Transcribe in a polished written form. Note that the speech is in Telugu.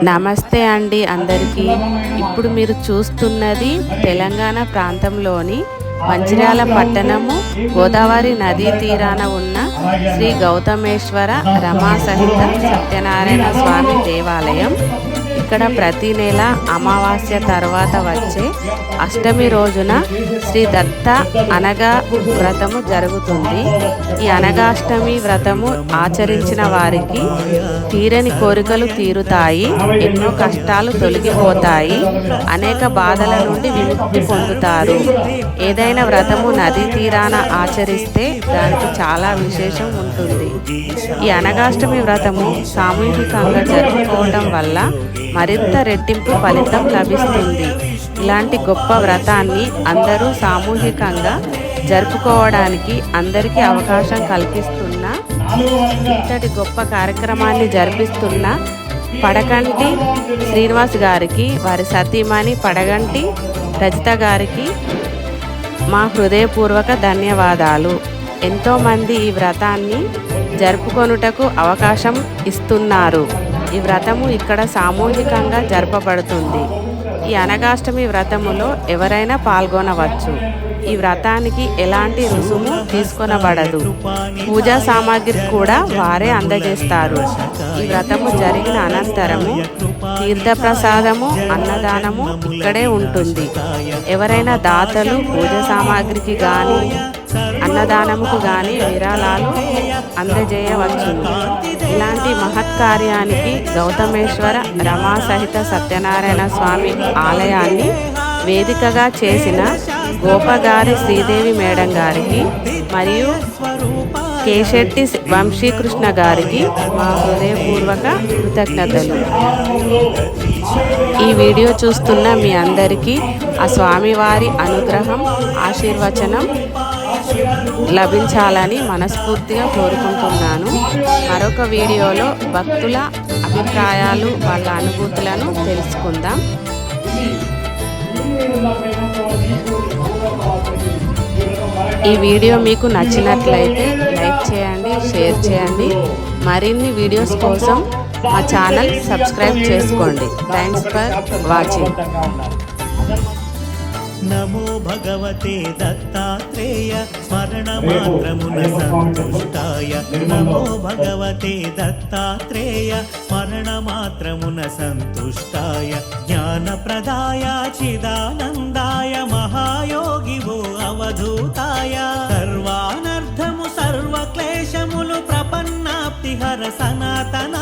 నమస్తే అండి అందరికీ. ఇప్పుడు మీరు చూస్తున్నది తెలంగాణ ప్రాంతంలోని మంచిర్యాల పట్టణము గోదావరి నదీ తీరాన ఉన్న శ్రీ గౌతమేశ్వర రమా సహిత సత్యనారాయణ స్వామి దేవాలయం. ఇక్కడ ప్రతి నెల అమావాస్య తర్వాత వచ్చే అష్టమి రోజున శ్రీ దత్త అనగా వ్రతము జరుగుతుంది. ఈ అనగాష్టమి వ్రతము ఆచరించిన వారికి తీరని కోరికలు తీరుతాయి, ఎన్నో కష్టాలు తొలగిపోతాయి, అనేక బాధల నుండి విముక్తి పొందుతారు. ఏదైనా వ్రతము నదీ తీరాన ఆచరిస్తే దానికి చాలా విశేషం ఉంటుంది. ఈ అనగాష్టమి వ్రతము సామూహికంగా జరుపుకోవడం వల్ల మరింత రెట్టింపు ఫలితం లభిస్తుంది. ఇలాంటి గొప్ప వ్రతాన్ని అందరూ సామూహికంగా జరుపుకోవడానికి అందరికీ అవకాశం కల్పిస్తున్న ఇంతటి గొప్ప కార్యక్రమాన్ని జరిపిస్తున్న పడకంటి శ్రీనివాస్ గారికి, వారి సతీమణి పడగంటి రజిత గారికి మా హృదయపూర్వక ధన్యవాదాలు. ఎంతోమంది ఈ వ్రతాన్ని జరుపుకొనుటకు అవకాశం ఇస్తున్నారు. ఈ వ్రతము ఇక్కడ సామూహికంగా జరపబడుతుంది. ఈ అనగాష్టమి వ్రతములో ఎవరైనా పాల్గొనవచ్చు. ఈ వ్రతానికి ఎలాంటి రుసుము తీసుకొనబడదు. పూజా సామాగ్రి కూడా వారే అందజేస్తారు. ఈ వ్రతము జరిగిన అనంతరము తీర్థప్రసాదము, అన్నదానము ఇక్కడే ఉంటుంది. ఎవరైనా దాతలు పూజ సామాగ్రికి కానీ అన్నదానముకు కానీ విరాళాలు అందజేయవచ్చు. ఇలాంటి మహత్కార్యానికి గౌతమేశ్వర రమా సహిత సత్యనారాయణ స్వామి ఆలయాన్ని వేదికగా చేసిన గోపగారి శ్రీదేవి మేడం గారికి మరియు కేశెట్టి వంశీకృష్ణ గారికి మా హృదయపూర్వక కృతజ్ఞతలు. ఈ వీడియో చూస్తున్న మీ అందరికీ ఆ స్వామివారి అనుగ్రహం, ఆశీర్వచనం లభించాలని మనస్ఫూర్తిగా కోరుకుంటున్నాను. మరొక వీడియోలో భక్తుల అభిప్రాయాలు, వాళ్ళ అనుభూతులను తెలుసుకుందాం. ఈ వీడియో మీకు నచ్చినట్లయితే లైక్ చేయండి, షేర్ చేయండి. మరిన్ని వీడియోస్ కోసం మా ఛానల్ సబ్స్క్రైబ్ చేసుకోండి. Thanks for watching. నమో భగవతే దత్తాత్రేయ స్మరణమాత్రమున సంతుష్టాయ. నమో భగవతే దత్తాత్రేయ స్మరణమాత్రమున సంతుష్టాయ. జ్ఞానప్రదాయ చిదానందాయ మహాయోగివో అవధూతాయ. సర్వానర్థము సర్వక్లేశములు ప్రపన్నాప్తిహర సనాతన